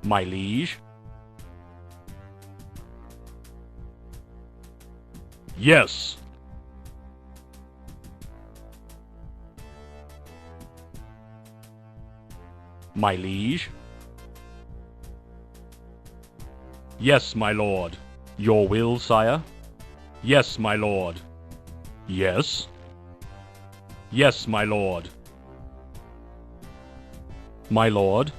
My liege. Yes. My liege. Yes, my lord. Your will, sire? Yes, my lord. Yes. Yes, my lord. My lord.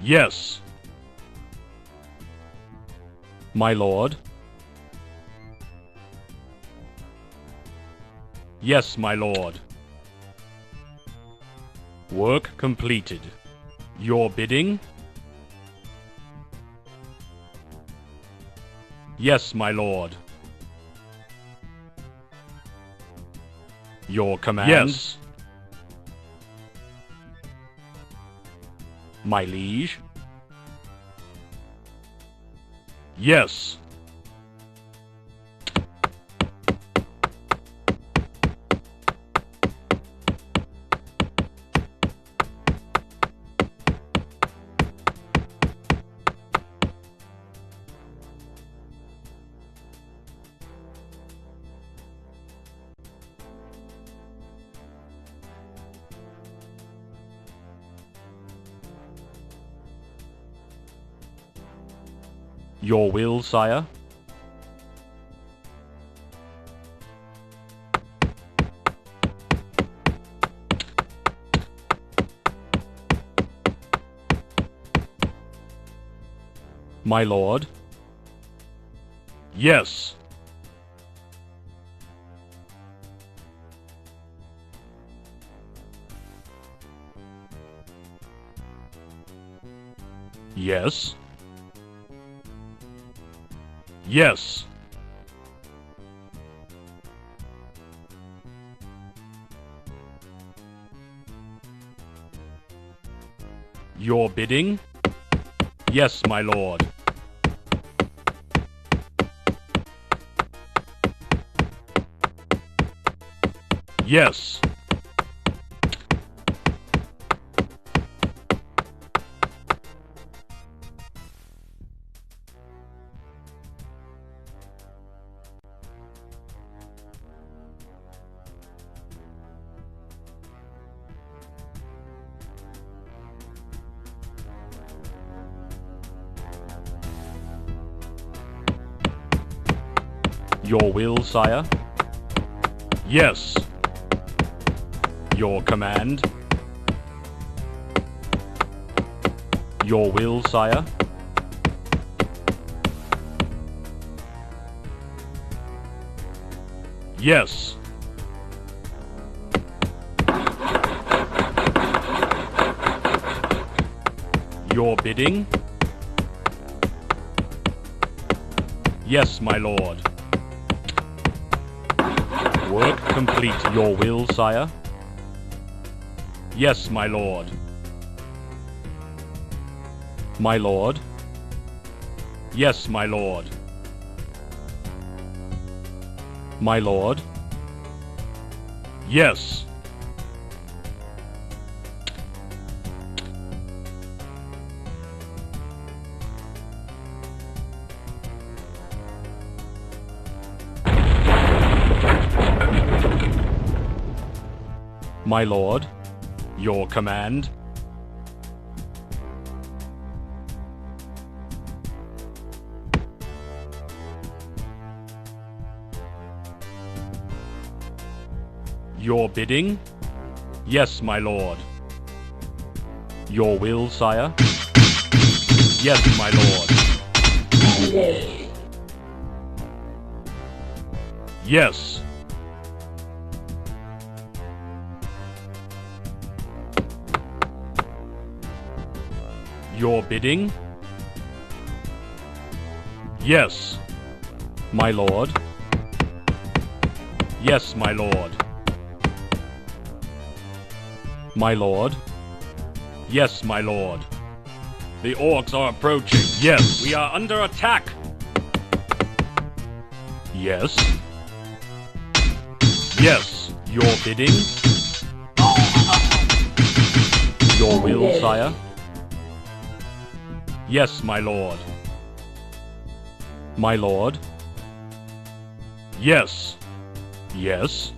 Yes. My lord. Yes, my lord. Work completed. Your bidding? Yes, my lord. Your command? Yes. My liege? Yes. Your will, sire? My lord? Yes. Yes. Yes. Your bidding? Yes, my lord. Yes. Your will, sire? Yes. Your command? Your will, sire? Yes. Your bidding? Yes, my lord. Work complete. Your will, sire? Yes, my lord. My lord? Yes, my lord. My lord? Yes. My lord, your command? Your bidding? Yes, my lord. Your will, sire? Yes, my lord. Yes. Your bidding? Yes, my lord. Yes, my lord. My lord. Yes, my lord. The orcs are approaching. Yes. We are under attack. Yes. Yes, your bidding. Your will, sire. Yes, my lord. My lord. Yes. Yes.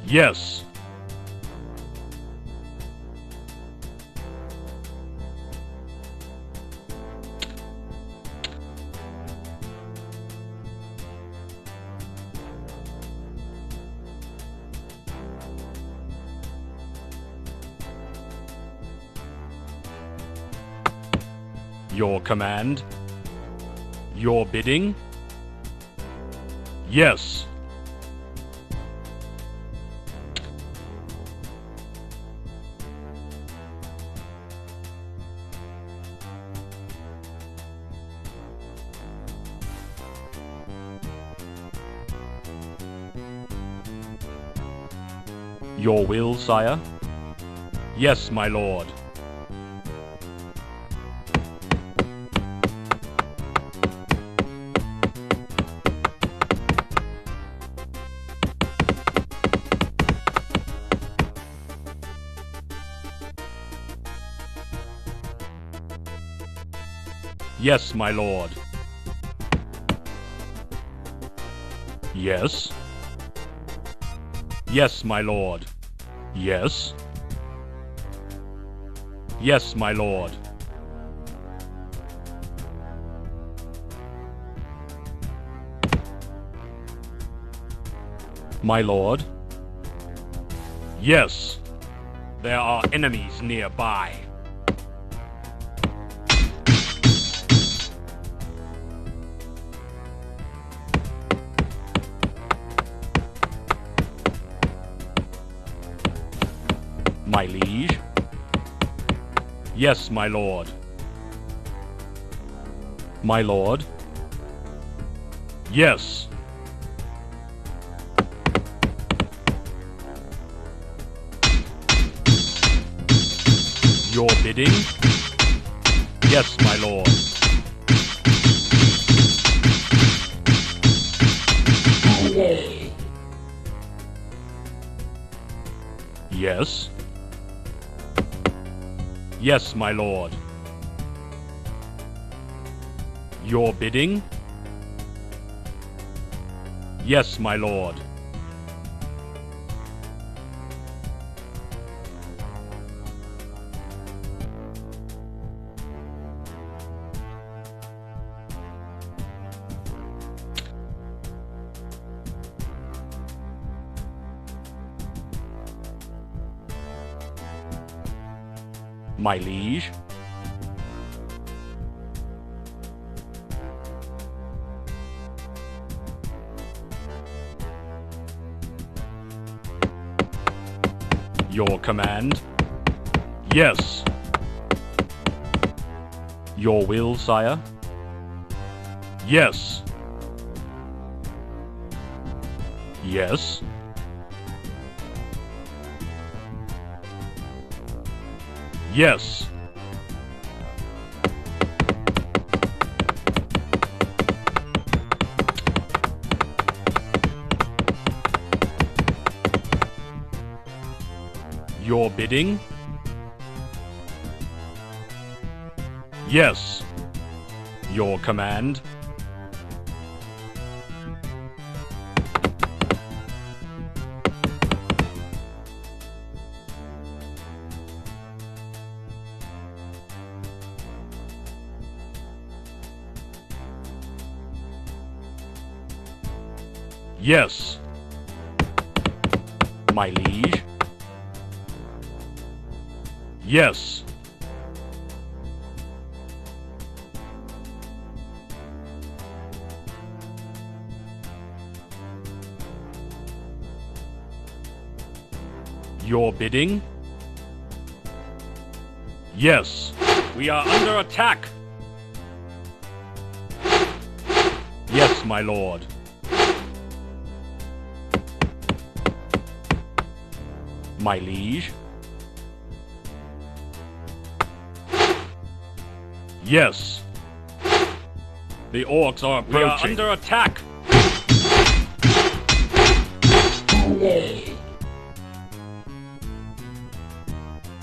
Yes. Your command. Your bidding. Yes. Your will, sire? Yes, my lord. Yes, my lord. Yes. Yes, my lord. Yes. Yes, my lord. My lord. Yes. There are enemies nearby. My liege. Yes, my lord. My lord. Yes. Your bidding? Yes, my lord. Yes. Yes, my lord. Your bidding? Yes, my lord. My liege. Your command? Yes. Your will, sire? Yes. Yes. Yes. Your bidding? Yes. Your command? Yes. My liege? Yes. Your bidding? Yes. We are under attack. Yes, my lord. My liege? Yes. The orcs are approaching. We are under attack.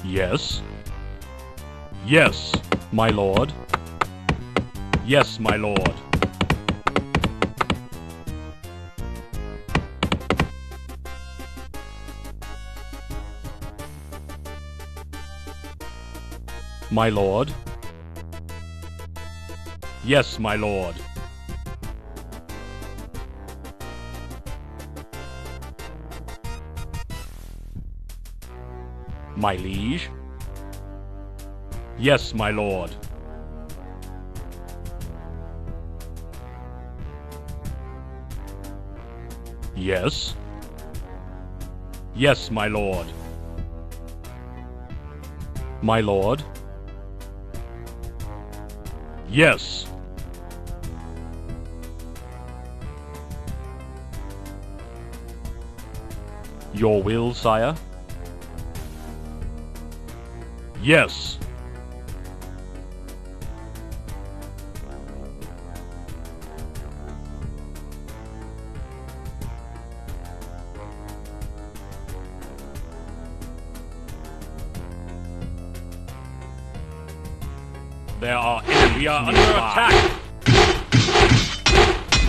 Yes. Yes, my lord. Yes, my lord. My lord. Yes, my lord. My liege. Yes, my lord. Yes. Yes, my lord. My lord. Yes. Your will, sire? Yes. There are enemies. We are under attack.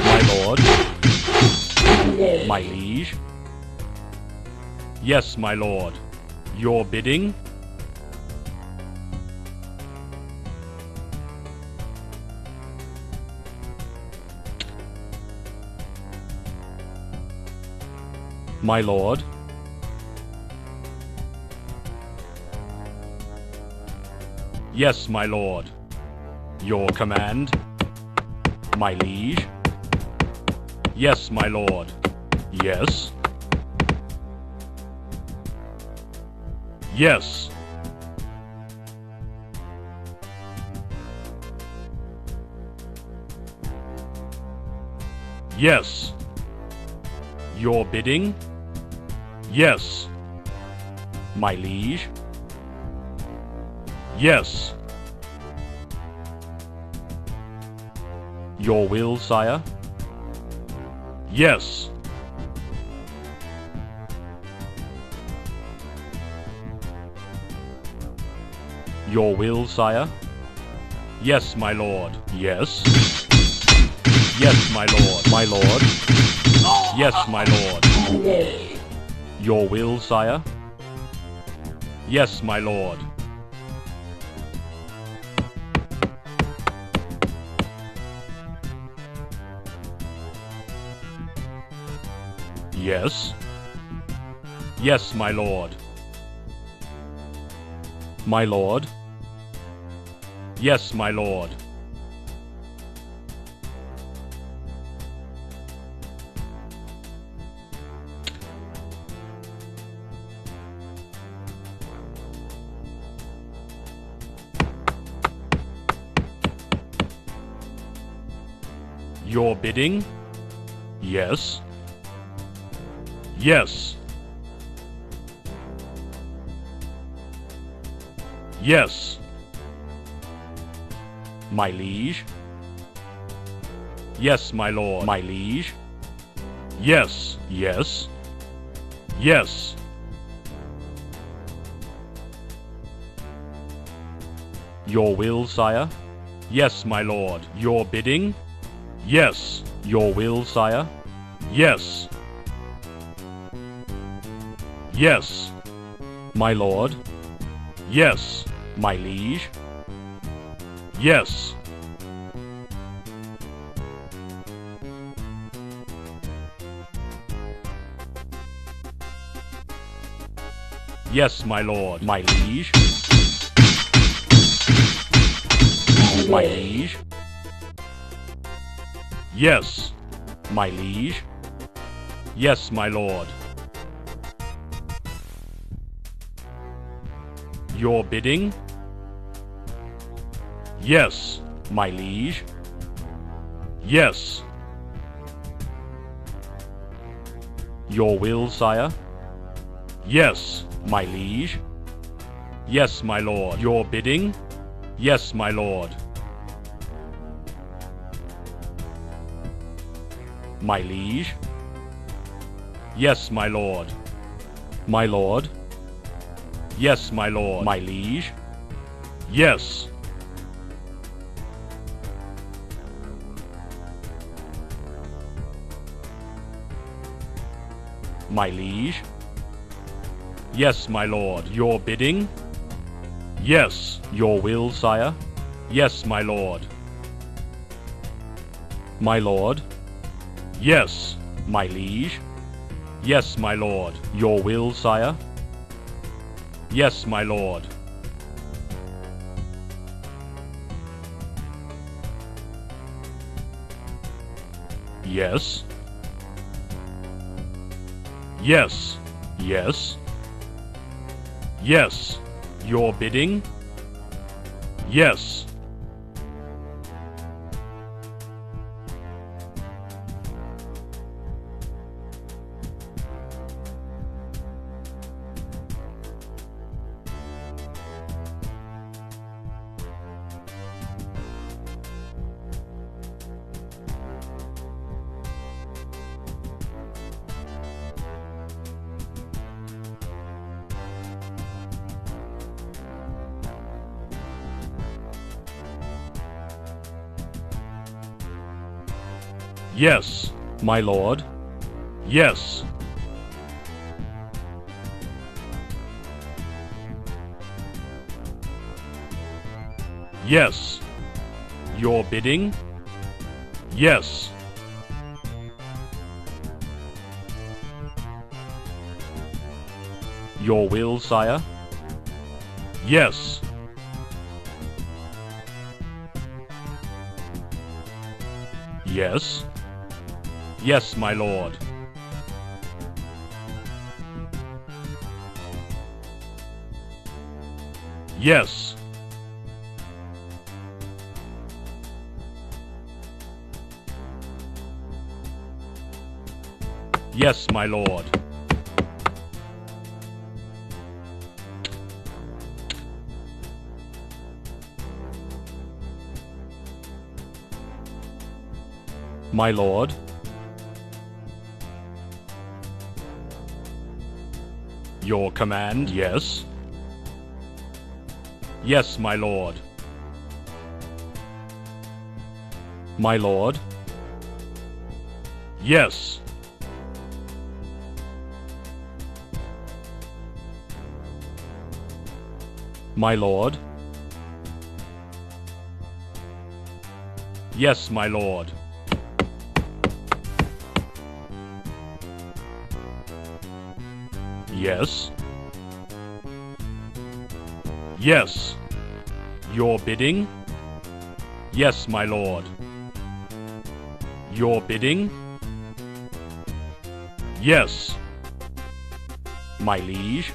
My lord. My liege. Yes, my lord. Your bidding? My lord. Yes, my lord. Your command? My liege? Yes, my lord. Yes. Yes. Yes. Your bidding? Yes. My liege? Yes. Your will, sire? Yes. Your will, sire? Yes, my lord. Yes. Yes, my lord. My lord. Yes, my lord. Your will, sire? Yes, my lord. Yes. Yes, my lord. My lord. Yes, my lord. Your bidding? Yes. Yes. Yes. My liege? Yes, my lord. My liege? Yes. Yes. Yes. Your will, sire? Yes, my lord. Your bidding? Yes. Your will, sire? Yes. Yes. My lord? Yes. My liege? Yes. Yes, my lord. My liege? My liege? Yes. My liege? Yes, my lord. Your bidding? Yes, my liege. Yes. Your will, sire? Yes, my liege. Yes, my lord. Your bidding? Yes, my lord. My liege. Yes, my lord. My lord. Yes, my lord. My liege. Yes. My liege. Yes, my lord. Your bidding? Yes. Your will, sire? Yes, my lord. My lord. Yes. My liege. Yes, my lord. Your will, sire? Yes, my lord. Yes. Yes. Yes. Yes. Your bidding? Yes. Yes, my lord. Yes. Yes. Your bidding? Yes. Your will, sire? Yes. Yes. Yes, my lord. Yes. Yes, my lord. My lord. Your command, yes. Yes, my lord. My lord. Yes. My lord. Yes, my lord. Yes. Yes. Your bidding? Yes, my lord. Your bidding? Yes. My liege?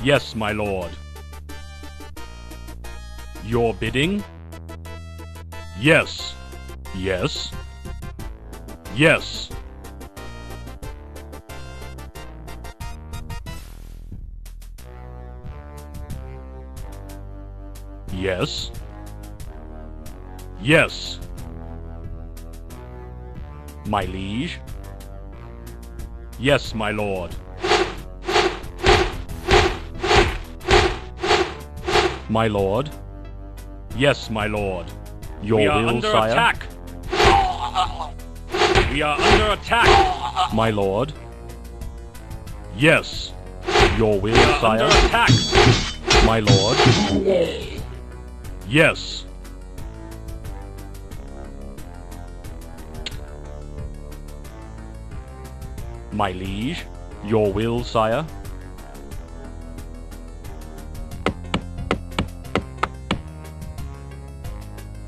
Yes, my lord. Your bidding? Yes. Yes. Yes. Yes. Yes. My liege? Yes, my lord. My lord? Yes, my lord. Your We are will, under sire? attack! We are under attack! My lord? Yes. Your will, We are sire? under attack! My lord? Yes. My liege? Your will, sire?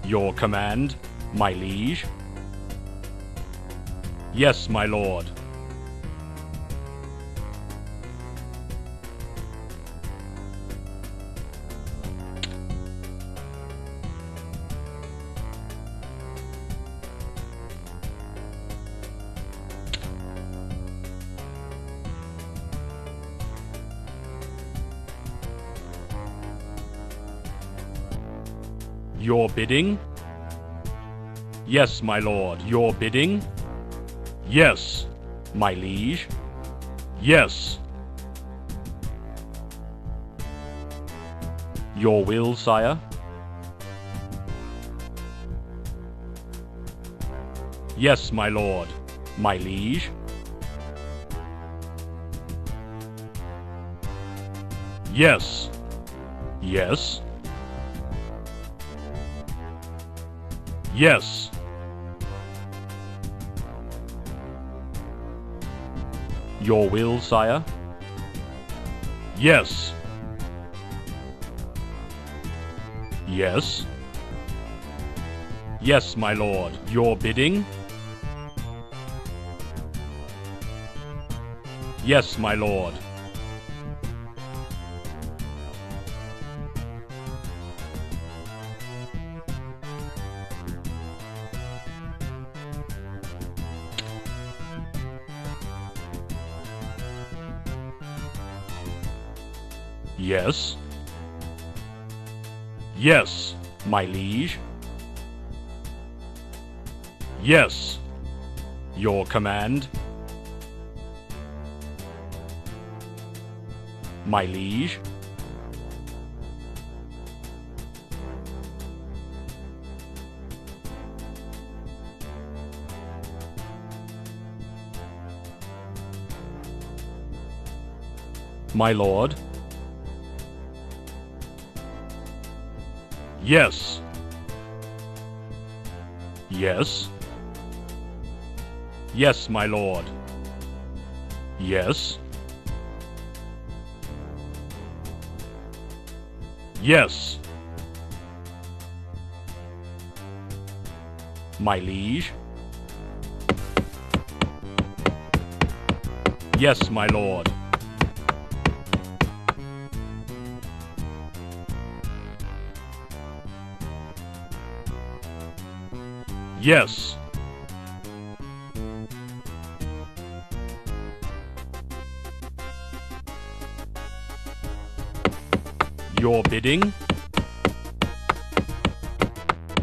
Your command, my liege? Yes, my lord. Your bidding? Yes, my lord. Your bidding? Yes, my liege. Yes. Your will, sire? Yes, my lord, my liege. Yes. Yes. Yes. Your will, sire? Yes. Yes. Yes, my lord. Your bidding? Yes, my lord. Yes. Yes, my liege. Yes. Your command? My liege. My lord. Yes. Yes. Yes, my lord. Yes. Yes. My liege. Yes, my lord. Yes. Your bidding?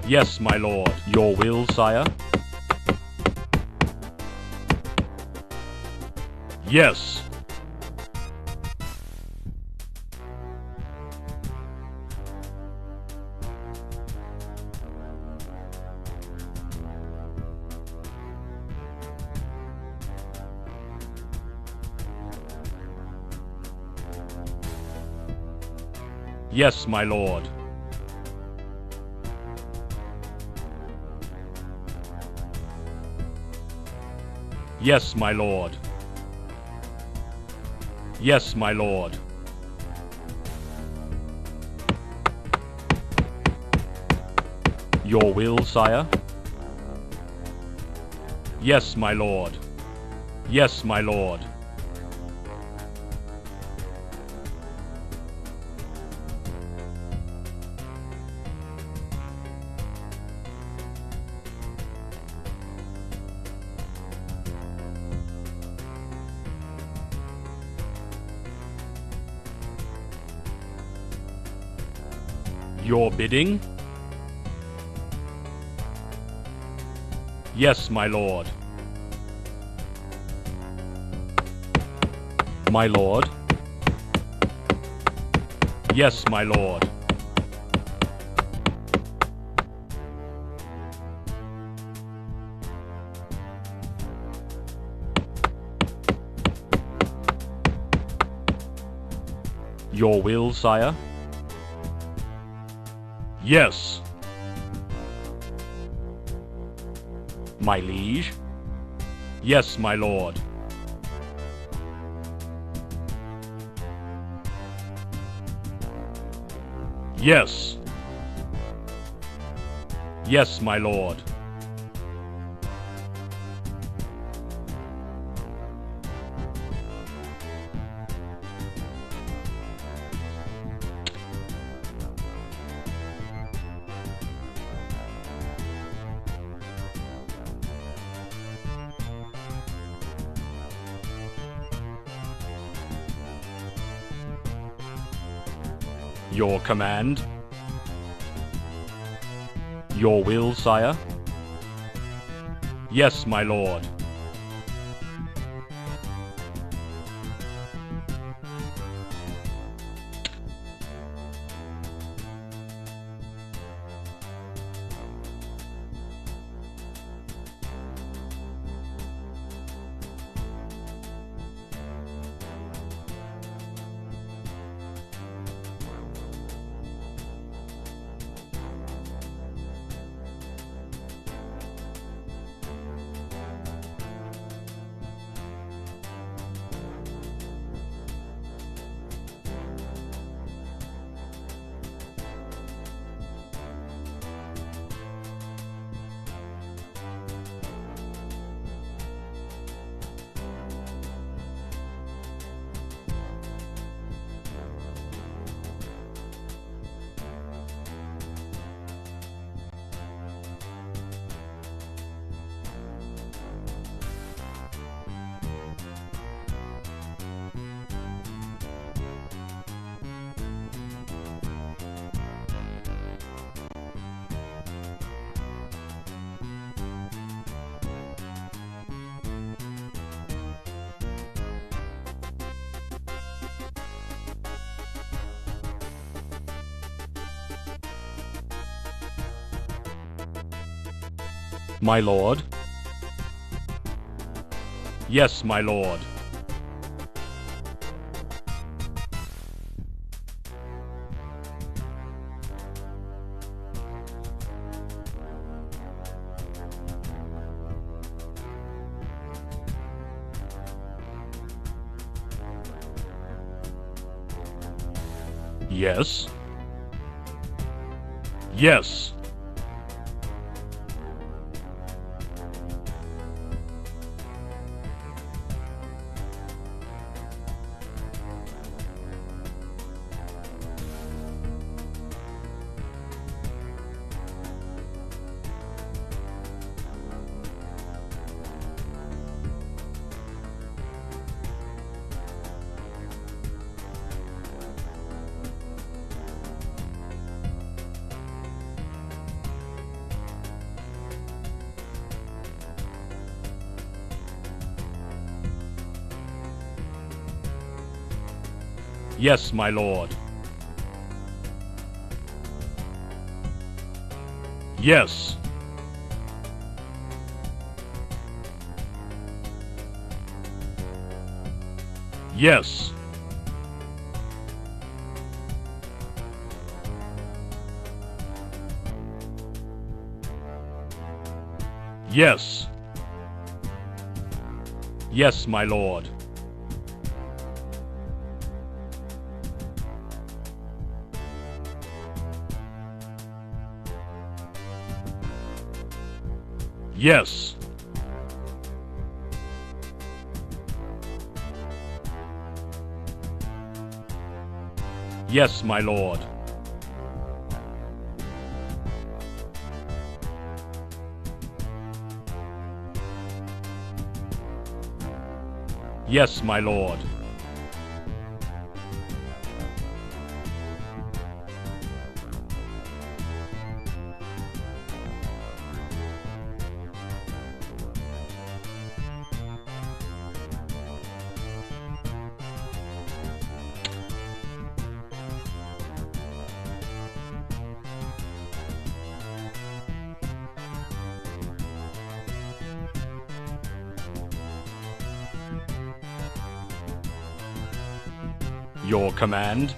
Yes, my lord. Your will, sire? Yes. Yes, my lord. Yes, my lord. Yes, my lord. Your will, sire? Yes, my lord. Yes, my lord. Your bidding? Yes, my lord. My lord? Yes, my lord. Your will, sire? Yes. My liege? Yes, my lord. Yes. Yes, my lord. Your command? Your will, sire? Yes, my lord. My lord. Yes, my lord. Yes. Yes. Yes, my lord. Yes. Yes. Yes. Yes, my lord. Yes. Yes, my lord. Yes, my lord. Your command.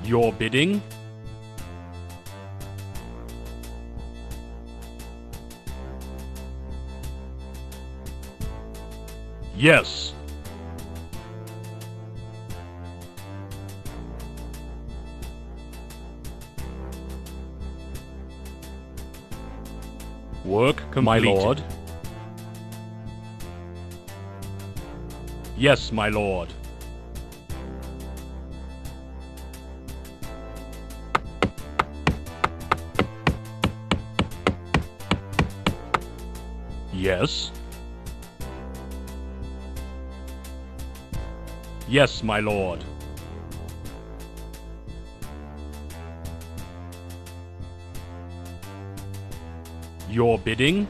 Your bidding. Yes. Work completed. My lord. Yes, my lord. Yes. Yes, my lord. Your bidding?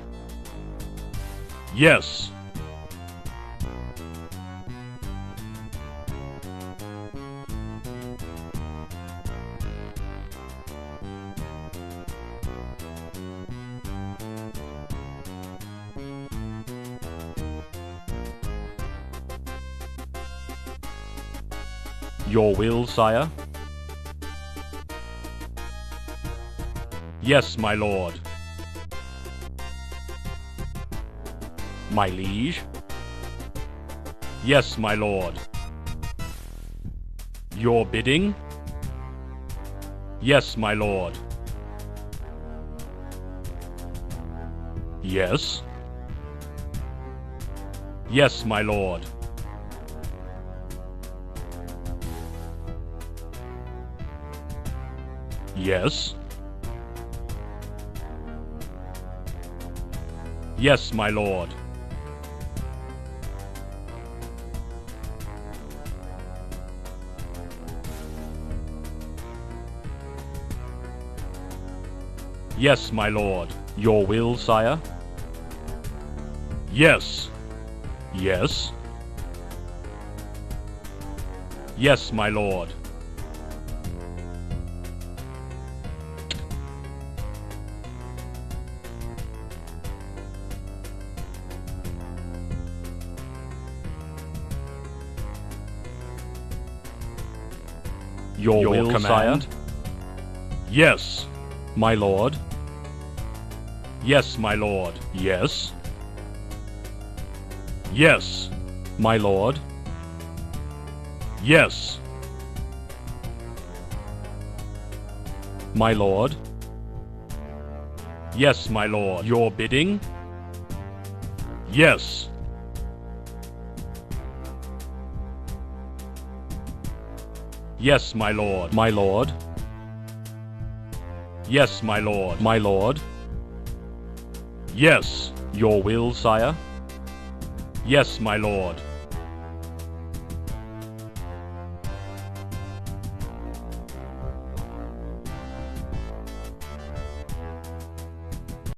Yes. Your will, sire? Yes, my lord. My liege? Yes, my lord. Your bidding? Yes, my lord. Yes? Yes, my lord. Yes? Yes, my lord. Yes, my lord. Your will, sire? Yes. Yes. Yes, my lord. Your will, command? sire? Yes, my lord. Yes, my lord. Yes. Yes, my lord. Yes. My lord. Yes, my lord. Your bidding? Yes. Yes, my lord. My lord. Yes, my lord. My lord. Yes. Your will, sire? Yes, my lord.